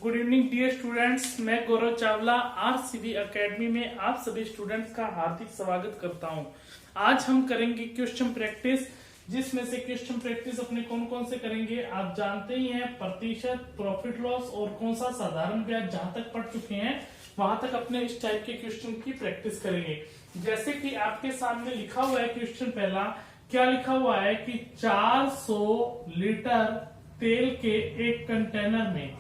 Good evening dear students, मैं गौरव Chawla RCB academy में आप सभी स्टूडेंट्स का हार्दिक स्वागत करता हूं। आज हम करेंगे क्वेश्चन प्रैक्टिस, जिसमें से क्वेश्चन प्रैक्टिस अपने कौन कौन से करेंगे आप जानते ही हैं। प्रतिशत, प्रॉफिट लॉस और कौन सा साधारण ब्याज, जहां तक पढ़ चुके हैं वहां तक अपने इस टाइप के क्वेश्चन की प्रैक्टिस करेंगे। जैसे कि आपके सामने लिखा हुआ है क्वेश्चन पहला, क्या लिखा हुआ है कि 400 लीटर तेल के एक कंटेनर में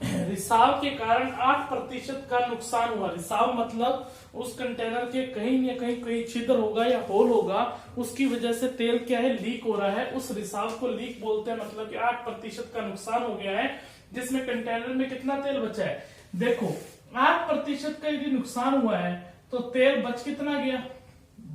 रिसाव के कारण 8% का नुकसान हुआ। रिसाव मतलब उस कंटेनर के कहीं न कहीं छिद्र होगा या होल होगा, उसकी वजह से तेल क्या है, लीक हो रहा है। उस रिसाव को लीक बोलते हैं, मतलब कि 8% का नुकसान हो गया है, जिसमें कंटेनर में कितना तेल बचा है। देखो 8% का यदि नुकसान हुआ है तो तेल बच कितना गया,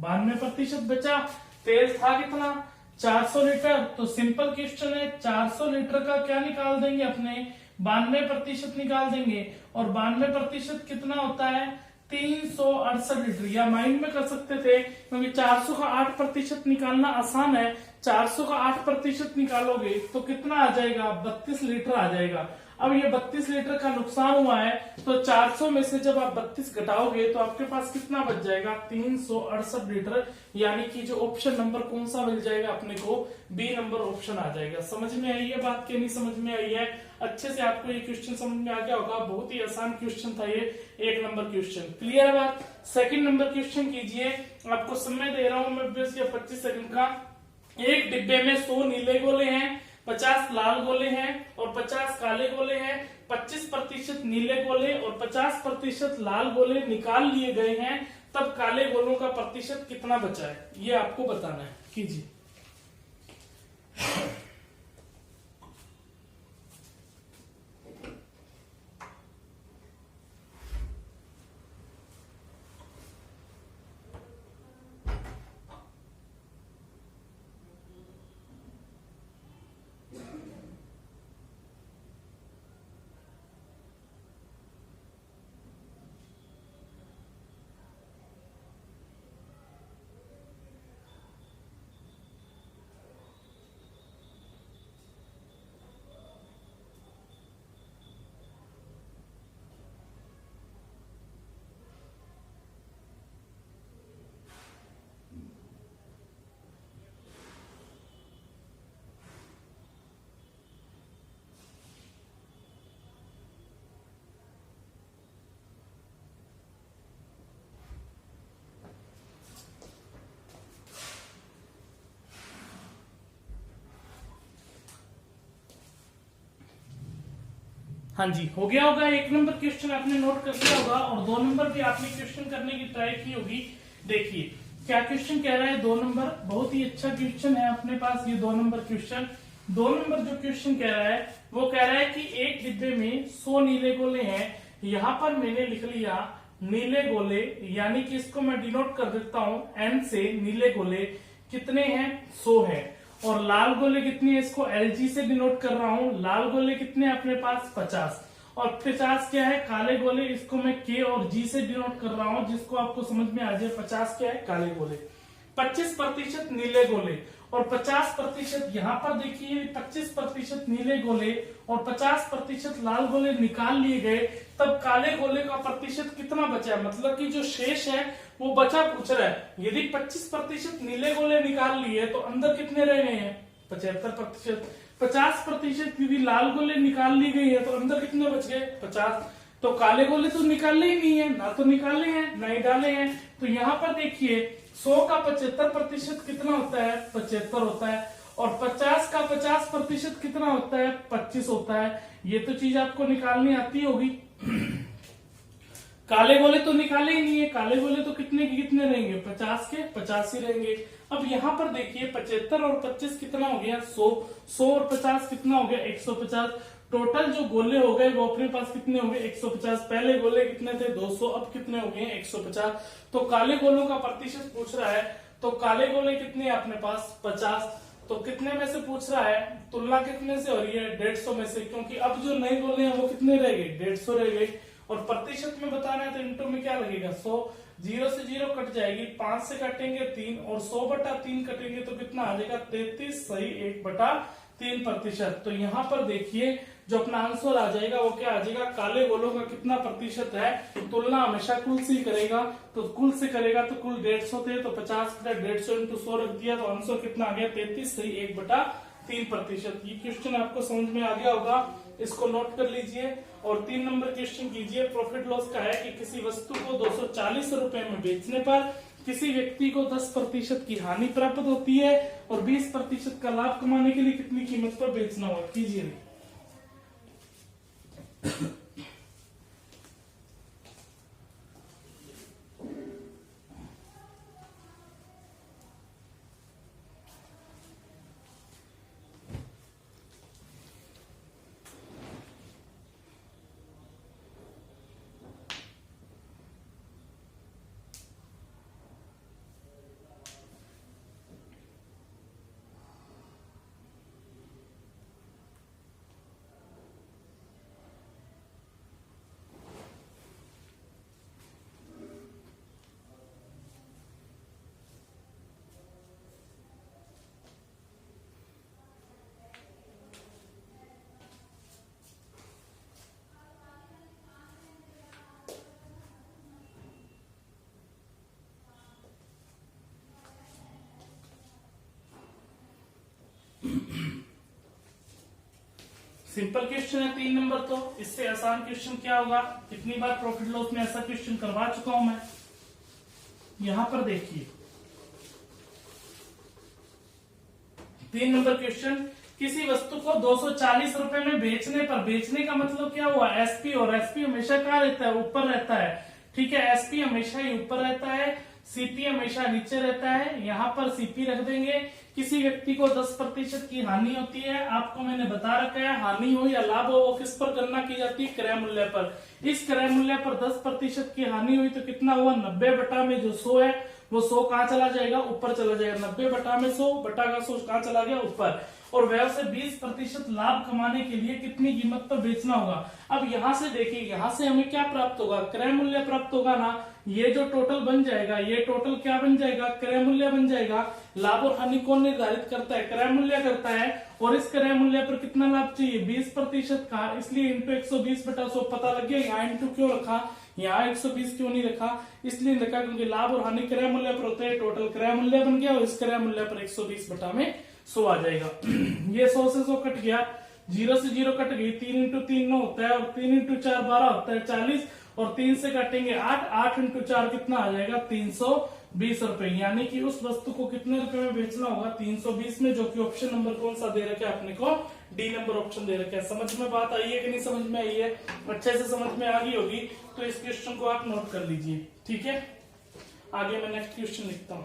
92% बचा। तेल था कितना, 400 लीटर। तो सिंपल क्वेश्चन है, 400 लीटर का क्या निकाल देंगे अपने, 92% निकाल देंगे। और 92% कितना होता है, 368 लीटर। या माइंड में कर सकते थे, क्योंकि 400 का 8% निकालना आसान है। 400 का 8% निकालोगे तो कितना आ जाएगा, 32 लीटर आ जाएगा। अब ये 32 लीटर का नुकसान हुआ है, तो 400 में से जब आप 32 घटाओगे तो आपके पास कितना बच जाएगा, 368 लीटर। यानी कि जो ऑप्शन नंबर कौन सा मिल जाएगा अपने को, बी नंबर ऑप्शन आ जाएगा। समझ में आई है बात, के नहीं समझ में आई है? अच्छे से आपको ये क्वेश्चन समझ में आ गया होगा। बहुत ही आसान क्वेश्चन था ये, 1 नंबर क्वेश्चन। क्लियर है बात? सेकंड नंबर क्वेश्चन कीजिए। आपको समय दे रहा हूं मैं 25 सेकंड का। एक डिब्बे में 100 नीले गोले हैं, 50 लाल गोले हैं और 50 काले गोले हैं। 25% नीले गोले और 50% लाल गोले निकाल लिए गए हैं, तब काले गोलों का प्रतिशत कितना बचा है, ये आपको बताना है। कीजिए। हाँ जी, हो गया होगा। 1 नंबर क्वेश्चन आपने नोट कर लिया होगा और 2 नंबर भी आपने क्वेश्चन करने की ट्राई की होगी। देखिए क्या क्वेश्चन कह रहा है, 2 नंबर बहुत ही अच्छा क्वेश्चन है अपने पास ये 2 नंबर क्वेश्चन। 2 नंबर जो क्वेश्चन कह रहा है वो कह रहा है कि एक डिब्बे में 100 नीले गोले हैं। यहाँ पर मैंने लिख लिया नीले गोले, यानी कि इसको मैं डिनोट कर देता हूं एन से। नीले गोले कितने हैं, 100 है। और लाल गोले कितने हैं, इसको एलजी से डिनोट कर रहा हूं। लाल गोले कितने हैं अपने पास, 50। और 50 क्या है, काले गोले, इसको मैं के और जी से डिनोट कर रहा हूं, जिसको आपको समझ में आ जाए। 50 क्या है, काले गोले। 25% नीले गोले और 50% यहाँ पर देखिए 25% नीले गोले और 50% लाल गोले निकाल लिए गए, तब काले गोले का प्रतिशत कितना बचा है, मतलब कि जो शेष है वो बचा पूछ रहा है। यदि 25% नीले गोले निकाल लिए तो अंदर कितने रह गए हैं, 75%। 50% यदि लाल गोले निकाल ली गई है तो अंदर कितने बच गए, 50। तो काले गोले तो निकाले ही नहीं है, ना तो निकाले हैं ना ही डाले हैं। तो यहाँ पर देखिए 100 का 75% कितना होता है, 75 होता है। और 50 का 50% कितना होता है, 25 होता है। ये तो चीज आपको निकालनी आती होगी। काले गोले तो निकाले ही नहीं है, काले गोले तो कितने के कितने रहेंगे, 50 के 50 ही रहेंगे। अब यहाँ पर देखिए 75 और 25 कितना हो गया, 100। 100 और 50 कितना हो गया, 150। टोटल जो गोले हो गए वो अपने पास कितने हो गए, 150। पहले गोले कितने थे, 200, अब कितने हो गए, 150। तो काले गोलों का प्रतिशत पूछ रहा है, तो काले गोले कितने हैं अपने पास, 50। तो कितने में से पूछ रहा है, तुलना कितने से हो रही है, 150 में से, क्योंकि अब जो नए गोले हैं वो कितने रह गए, 150 रह गए। और प्रतिशत में बताना है तो इंटू में क्या लगेगा, 100। 0 से 0 कट जाएगी, 5 से काटेंगे 3 और 100/3 कटेंगे तो कितना आ जाएगा, 33 सही 1/3%। तो यहाँ पर देखिए जो अपना आंसर आ जाएगा वो क्या आ जाएगा, काले गोलों का कितना प्रतिशत है, तुलना हमेशा कुल से ही करेगा, तो कुल से करेगा तो कुल 150 थे, तो 50 का 150 इंटू 100 रख दिया, तो आंसर कितना आ गया 33 सही 1/3%। ये क्वेश्चन आपको समझ में आ गया होगा, इसको नोट कर लीजिए। और 3 नंबर क्वेश्चन कीजिए। प्रॉफिट लॉस का है कि किसी वस्तु को 240 रुपए में बेचने पर किसी व्यक्ति को 10% की हानि प्राप्त होती है और 20% का लाभ कमाने के लिए कितनी कीमत पर बेचना होगा, कीजिए। सिंपल क्वेश्चन है 3 नंबर, तो इससे आसान क्वेश्चन क्या होगा, कितनी बार प्रॉफिट लॉस में ऐसा क्वेश्चन करवा चुका हूं मैं। यहां पर देखिए 3 नंबर क्वेश्चन, किसी वस्तु को 240 रुपए में बेचने पर, बेचने का मतलब क्या हुआ, एसपी, और एसपी हमेशा कहाँ रहता है, ऊपर रहता है, ठीक है। एसपी हमेशा ही ऊपर रहता है, सीपी हमेशा नीचे रहता है, यहाँ पर सीपी रख देंगे। किसी व्यक्ति को 10% की हानि होती है, आपको मैंने बता रखा है हानि हो या लाभ हो वो किस पर गणना की जाती है, क्रय मूल्य पर। इस क्रय मूल्य पर 10% की हानि हुई तो कितना हुआ, 90 बटा में जो 100 है वो 100 कहाँ चला जाएगा, ऊपर चला जाएगा। 90 बटा में 100 बटा का 100 कहाँ चला गया, ऊपर। और व्यय से 20% लाभ कमाने के लिए कितनी कीमत पर बेचना होगा। अब यहां से देखिए, यहां से हमें क्या प्राप्त होगा, क्रय मूल्य प्राप्त होगा ना। ये जो टोटल बन जाएगा, ये टोटल क्या बन जाएगा, क्रय मूल्य बन जाएगा। लाभ और हानि कौन निर्धारित करता है, क्रय मूल्य करता है। और इस क्रय मूल्य पर कितना लाभ चाहिए, 20% का, इसलिए इंटू 120 बटा 100 पता लग गया। यहाँ इंटू क्यों रखा, यहाँ 120 क्यों नहीं रखा, इसलिए रखा क्योंकि लाभ और हानि क्रय मूल्य पर होते हैं। टोटल क्रय मूल्य बन गया और इस क्रय मूल्य पर 120 बटा में 100 आ जाएगा। ये 100 से 100 कट गया, 0 से 0 कट गई, 3 इंटू 3 9 होता है, और 3 इंटू 4 12 होता है 40, और 3 से काटेंगे 8, 8 इंटू 4 कितना आ जाएगा, 320 रुपए। यानी कि उस वस्तु को कितने रुपए में बेचना होगा, 320 में, जो कि ऑप्शन नंबर कौन सा दे रखा है अपने को, डी नंबर ऑप्शन दे रखा है। समझ में बात आई है कि नहीं समझ में आई है, अच्छे से समझ में आ गई होगी। तो इस क्वेश्चन को आप नोट कर लीजिए, ठीक है। आगे मैं नेक्स्ट क्वेश्चन लिखता हूं।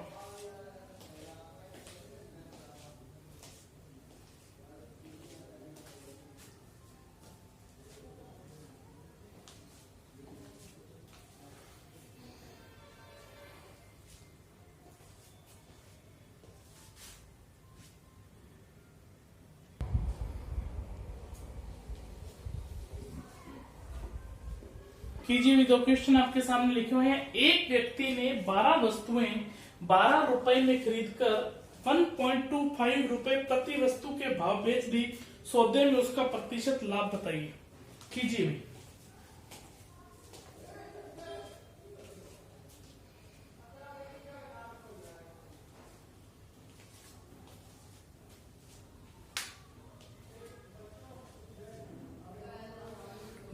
कीजिए भी, 2 क्वेश्चन आपके सामने लिखे हुए हैं। एक व्यक्ति ने 12 वस्तुएं 12 रुपए में खरीदकर 1.25 रुपए प्रति वस्तु के भाव बेच दी, सौदे में उसका प्रतिशत लाभ बताइए। कीजिए भी।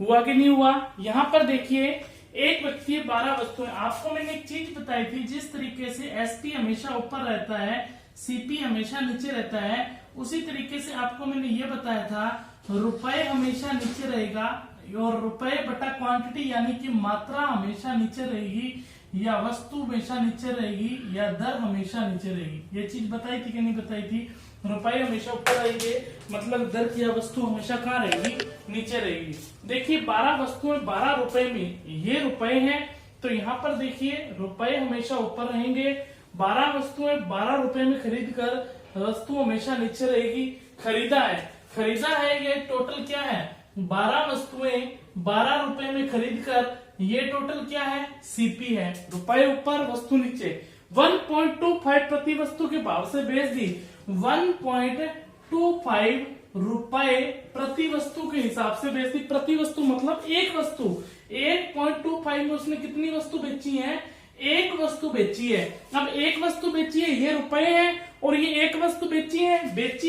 हुआ कि नहीं हुआ, यहां पर देखिए एक व्यक्ति 12 वस्तुएं, आपको मैंने एक चीज बताई थी, जिस तरीके से एसपी हमेशा ऊपर रहता है, सीपी हमेशा नीचे रहता है, उसी तरीके से आपको मैंने ये बताया था रुपए हमेशा नीचे रहेगा, और रुपए बटा क्वांटिटी यानी कि मात्रा हमेशा नीचे रहेगी, या वस्तु हमेशा नीचे रहेगी, या दर हमेशा नीचे रहेगी। ये चीज बताई थी कि नहीं बताई थी, रुपए हमेशा ऊपर रहेंगे, मतलब दर की वस्तु हमेशा कहाँ रहेगी, नीचे रहेगी। देखिए 12 वस्तुएं 12 रुपए में, ये रुपए हैं, तो यहाँ पर देखिए रुपए हमेशा ऊपर रहेंगे। 12 वस्तुएं 12 रुपए में खरीद कर वस्तु हमेशा नीचे रहेगी। खरीदा है, ये टोटल क्या है, 12 वस्तुएं 12 रुपए में खरीद कर, ये टोटल क्या है, सीपी है। रुपए ऊपर वस्तु नीचे, 1.25 प्रति वस्तु के भाव से बेच दी। 1.25 रुपए प्रति वस्तु के हिसाब से बेच दी। प्रति वस्तु मतलब एक वस्तु। 1.25 में उसने कितनी वस्तु बेची है? एक वस्तु बेची है। अब एक वस्तु बेची है, ये रुपए है, और ये एक वस्तु बेची है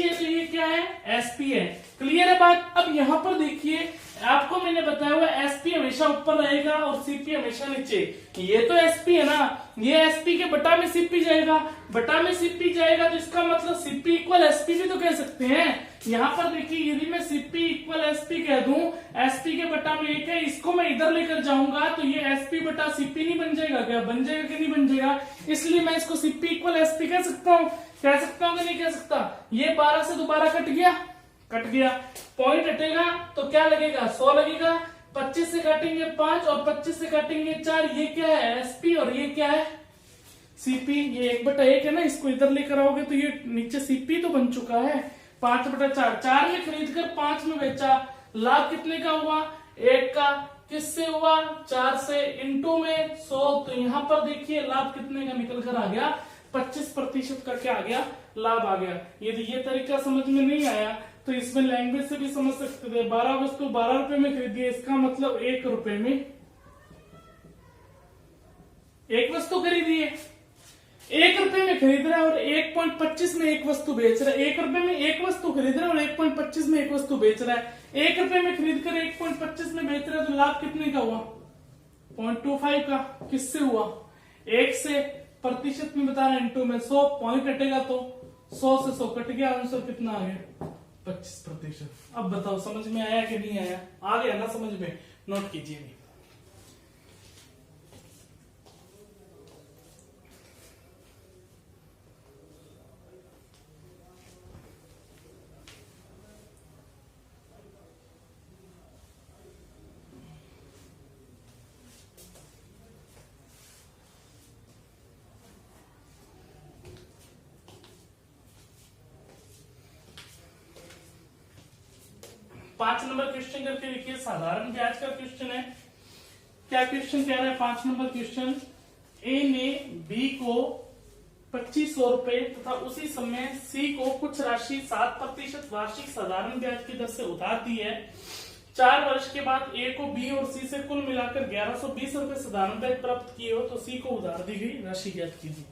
तो ये क्या है? एसपी है। क्लियर है बात? अब यहाँ पर देखिए, आपको मैंने बताया हुआ एसपी हमेशा ऊपर रहेगा और सीपी हमेशा नीचे। ये तो एसपी है ना, ये एसपी के बटा में सीपी जाएगा, बटा में सीपी जाएगा, तो इसका मतलब सीपी इक्वल एसपी भी तो कह सकते हैं। यहाँ पर देखिए, यदि मैं सीपी इक्वल एसपी कह दूं, एसपी के बटा में एक है, इसको मैं इधर लेकर जाऊंगा तो ये एसपी बटा सीपी नहीं बन जाएगा क्या? बन जाएगा कि नहीं बन जाएगा? इसलिए मैं इसको सीपी इक्वल एसपी कह सकता हूँ कि नहीं कह सकता? ये 12 से दोबारा कट गया, पॉइंट हटेगा तो क्या लगेगा? 100 लगेगा। 25 से काटेंगे 5 और 25 से काटेंगे 4, ये क्या है? एसपी, और ये क्या है? सीपी। ये 1/1 है ना, इसको इधर लेकर आओगे तो ये नीचे सीपी तो बन चुका है। 5/4, 4 में खरीद कर 5 में बेचा, लाभ कितने का हुआ? 1 का। किससे हुआ? 4 से, इंटू में 100, तो यहाँ पर देखिए लाभ कितने का निकल कर आ गया? 25% का क्या आ गया? लाभ आ गया। यदि ये तरीका समझ में नहीं आया तो इसमें लैंग्वेज से भी समझ सकते थे। 12 वस्तु 12 रुपए में खरीदी है, इसका मतलब 1 रुपए में एक वस्तु खरीदी है। 1 रुपए में खरीद रहा है और 1.25 में एक वस्तु बेच रहा है। 1 रुपए में एक वस्तु खरीद रहा है और 1.25 में एक वस्तु बेच रहा है। 1 रुपए में खरीद कर 1.25 में बेच रहा है, तो लाभ कितने का हुआ? 0.25 का। किससे हुआ? 1 से। प्रतिशत में बता रहा है, इंटू में 100, पॉइंट हटेगा तो 100 से 100 कट गया, आंसर कितना आ गया? 25%। अब बताओ समझ में आया कि नहीं आया? आ गया ना समझ में? नोट कीजिए। 5 नंबर क्वेश्चन करके देखिए, साधारण ब्याज का क्वेश्चन है। क्या क्वेश्चन कह रहा है? 5 नंबर क्वेश्चन, ए ने बी को 2500 रुपए तथा उसी समय सी को कुछ राशि 7% वार्षिक साधारण ब्याज की दर से उधार दी है। 4 वर्ष के बाद ए को बी और सी से कुल मिलाकर 1120 रुपए साधारण ब्याज प्राप्त किए हो, तो सी को उधार दी गई राशि ज्ञात कीजिए।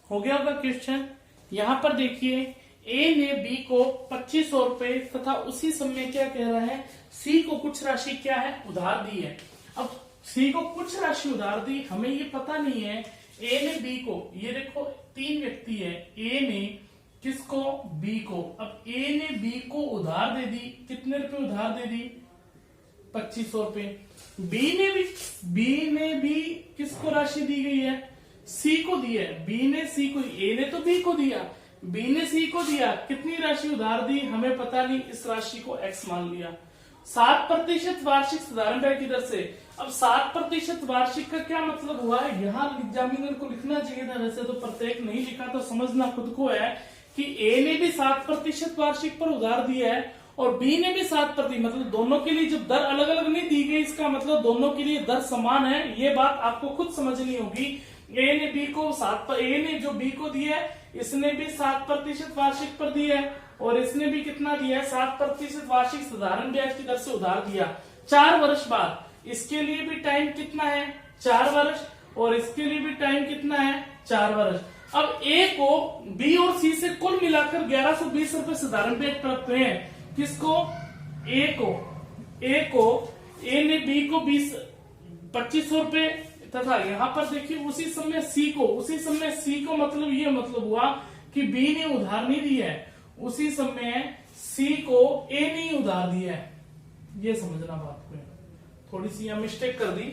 हो गया होगा क्वेश्चन। यहां पर देखिए, ए ने बी को 2500 रुपए तथा उसी समय क्या कह रहा है? सी को कुछ राशि क्या है? उधार दी है। अब सी को कुछ राशि उधार दी, हमें ये पता नहीं है। ए ने बी को, ये देखो 3 व्यक्ति है, ए ने किसको? बी को। अब ए ने बी को उधार दे दी, कितने रुपए उधार दे दी? 2500 रुपए। बी ने भी किसको राशि दी गई है? सी को दी है। बी ने सी को, ए ने तो बी को दिया, बी ने सी को दिया, कितनी राशि उधार दी हमें पता नहीं, इस राशि को एक्स मान लिया। 7% वार्षिक साधारण ब्याज की दर से। अब 7% वार्षिक का क्या मतलब हुआ है? यहाँ एग्जामिनर को लिखना चाहिए था, वैसे तो प्रत्येक नहीं लिखा, तो समझना खुद को है कि ए ने भी 7% वार्षिक पर उधार दिया है और बी ने भी 7%, मतलब दोनों के लिए जब दर अलग अलग नहीं दी गई, इसका मतलब दोनों के लिए दर समान है। ये बात आपको खुद समझनी होगी। ए ने बी को 7, ए ने जो बी को दिया है इसने भी 7% वार्षिक पर दिया है और इसने भी कितना दिया है 7% वार्षिक साधारण ब्याज की दर से उधार दिया 4 वर्ष बाद। इसके लिए भी टाइम कितना है 4 वर्ष और इसके लिए भी टाइम कितना है 4 वर्ष। अब ए को बी और सी से कुल मिलाकर 1120 रुपए साधारण ब्याज प्राप्त हुए हैं। किसको ए ने बी को 2500 रुपए तथा यहाँ पर देखिए उसी समय सी को मतलब ये मतलब हुआ कि बी ने उधार नहीं दिया है, उसी समय सी को ए ने उधार दिया है। ये समझना बात को, थोड़ी सी यहाँ मिस्टेक कर दी,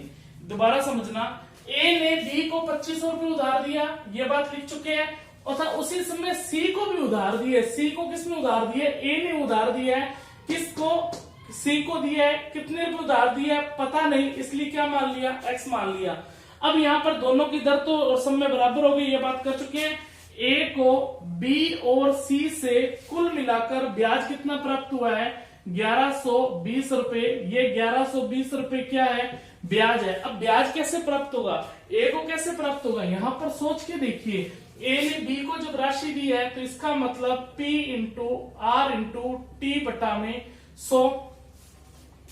दोबारा समझना। ए ने बी को 2500 रुपए उधार दिया, ये बात लिख चुके हैं, और उसी समय सी को भी उधार दिया। सी को किसने उधार दिया? ए ने उधार दिया है। किसको? सी को दिया है। कितने रुपए उधार दिया है पता नहीं, इसलिए क्या मान लिया? एक्स मान लिया। अब यहाँ पर दोनों की दर तो और समय बराबर हो गई, ये बात कर चुके हैं। ए को बी और सी से कुल मिलाकर ब्याज कितना प्राप्त हुआ है? 1120 रुपए। ये 1120 रुपए क्या है? ब्याज है। अब ब्याज कैसे प्राप्त होगा? ए को कैसे प्राप्त होगा? यहां पर सोच के देखिए, ए ने बी को जब राशि दी है तो इसका मतलब P into R into T बटा में 100,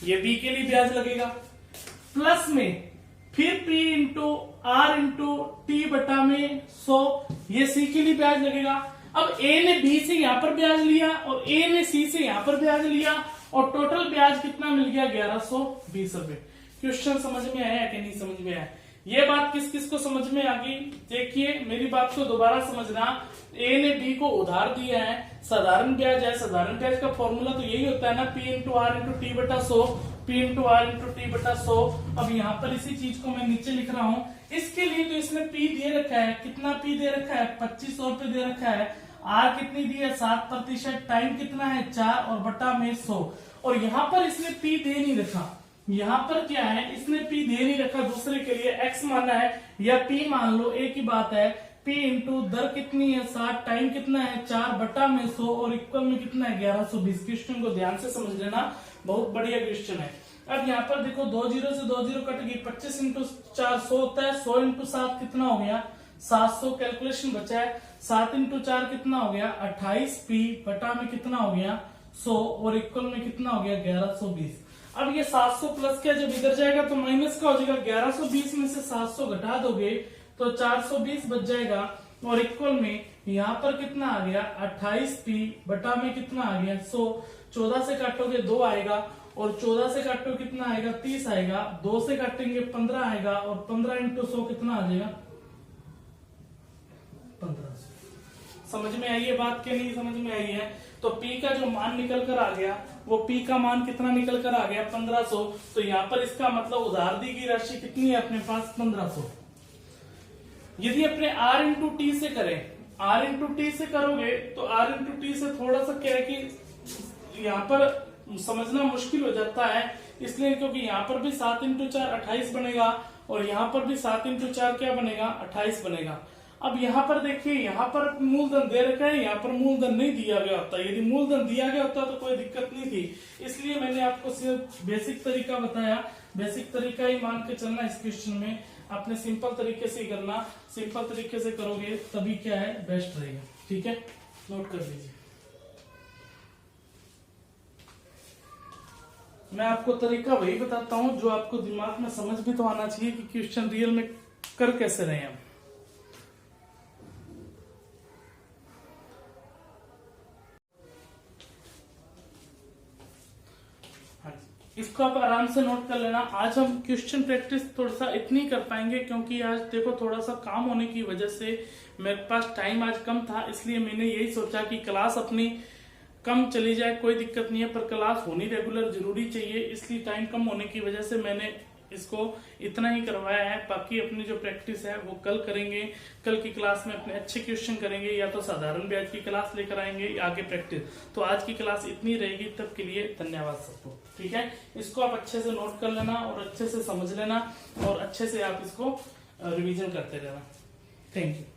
ये बी के लिए ब्याज लगेगा। प्लस में फिर P into R into T बटा में 100, ये सी के लिए ब्याज लगेगा। अब ए ने बी से यहां पर ब्याज लिया और ए ने सी से यहां पर ब्याज लिया और टोटल ब्याज कितना मिल गया? 1120 रुपए। क्वेश्चन समझ में आया कि नहीं समझ में आया? ये बात किस किस को समझ में आ गई? देखिए मेरी बात को दोबारा समझना। ए ने बी को उधार दिया है, साधारण ब्याज है। साधारण ब्याज का फॉर्मूला तो यही होता है ना, P into R into T बटा 100, P into R into T बटा 100। अब यहाँ पर इसी चीज को मैं नीचे लिख रहा हूँ। इसके लिए तो इसने P दे रखा है, कितना P दे रखा है? 2500 रुपए दे रखा है। आर कितनी दी है? 7%। टाइम कितना है? 4 और बटा में 100। और यहाँ पर इसने P दे नहीं रखा, यहाँ पर क्या है? इसने P दे नहीं रखा, दूसरे के लिए X माना है या P मान लो, एक ही बात है। P इंटू दर कितनी है? 7, टाइम कितना है? 4 बटा में 100 और इक्वल में कितना है? 1120। क्वेश्चन को ध्यान से समझ लेना, बहुत बढ़िया क्वेश्चन है। अब यहाँ पर देखो 2 जीरो से 2 जीरो कट गई, 25 इंटू 4 100 होता है। 100 इंटू 7 कितना हो गया? 700। कैलकुलेशन बचा है। 7 इंटू 4 कितना हो गया? 28P बटा में कितना हो गया? 100 और इक्वल में कितना हो गया? 1120। अब ये 700 प्लस क्या जब इधर जाएगा तो माइनस का हो जाएगा। 1120 में से 700 घटा दोगे तो 420 बच जाएगा और इक्वल में यहाँ पर कितना आ गया? 28P बटा में कितना आ गया? 100। 14 से काटोगे 2 आएगा और 14 से काटो कितना आएगा? 30 आएगा। 2 से काटेंगे 15 आएगा और 15 इंटू 100 कितना आ जाएगा? 1500। समझ में आई है बात के नहीं समझ में आई है? तो P का जो मान निकल कर आ गया वो P का मान कितना निकल कर आ गया? 1500। तो यहाँ पर इसका मतलब उधार दी गई राशि कितनी है अपने पास? 1500। यदि अपने R इंटू टी से करें, R इंटू टी से करोगे तो R इंटू टी से थोड़ा सा क्या है कि यहाँ पर समझना मुश्किल हो जाता है, इसलिए क्योंकि यहाँ पर भी 7 इंटू 4 28 बनेगा और यहाँ पर भी 7 इंटू 4 क्या बनेगा? 28 बनेगा। अब यहाँ पर देखिए, यहाँ पर मूलधन दे रखा है, यहाँ पर मूलधन नहीं दिया गया होता। यदि मूलधन दिया गया होता तो कोई दिक्कत नहीं थी, इसलिए मैंने आपको सिर्फ बेसिक तरीका बताया। बेसिक तरीका ही मान के चलना इस क्वेश्चन में, अपने सिंपल तरीके से ही करना। सिंपल तरीके से करोगे तभी क्या है? बेस्ट रहेगा। ठीक है, नोट कर लीजिए। मैं आपको तरीका वही बताता हूं जो आपको दिमाग में समझ भी तो आना चाहिए कि क्वेश्चन रियल में कर कैसे रहे हैं। इसको आप आराम से नोट कर लेना। आज हम क्वेश्चन प्रैक्टिस थोड़ा सा इतनी कर पाएंगे क्योंकि आज देखो थोड़ा सा काम होने की वजह से मेरे पास टाइम आज कम था, इसलिए मैंने यही सोचा कि क्लास अपनी कम चली जाए कोई दिक्कत नहीं है, पर क्लास होनी रेगुलर जरूरी चाहिए, इसलिए टाइम कम होने की वजह से मैंने इसको इतना ही करवाया है। बाकी अपनी जो प्रैक्टिस है वो कल करेंगे। कल की क्लास में अपने अच्छे क्वेश्चन करेंगे, या तो साधारण ब्याज की क्लास लेकर आएंगे या आगे प्रैक्टिस। तो आज की क्लास इतनी रहेगी, तब के लिए धन्यवाद सबको। ठीक है, इसको आप अच्छे से नोट कर लेना और अच्छे से समझ लेना और अच्छे से आप इसको रिवीजन करते रहना। Thank you.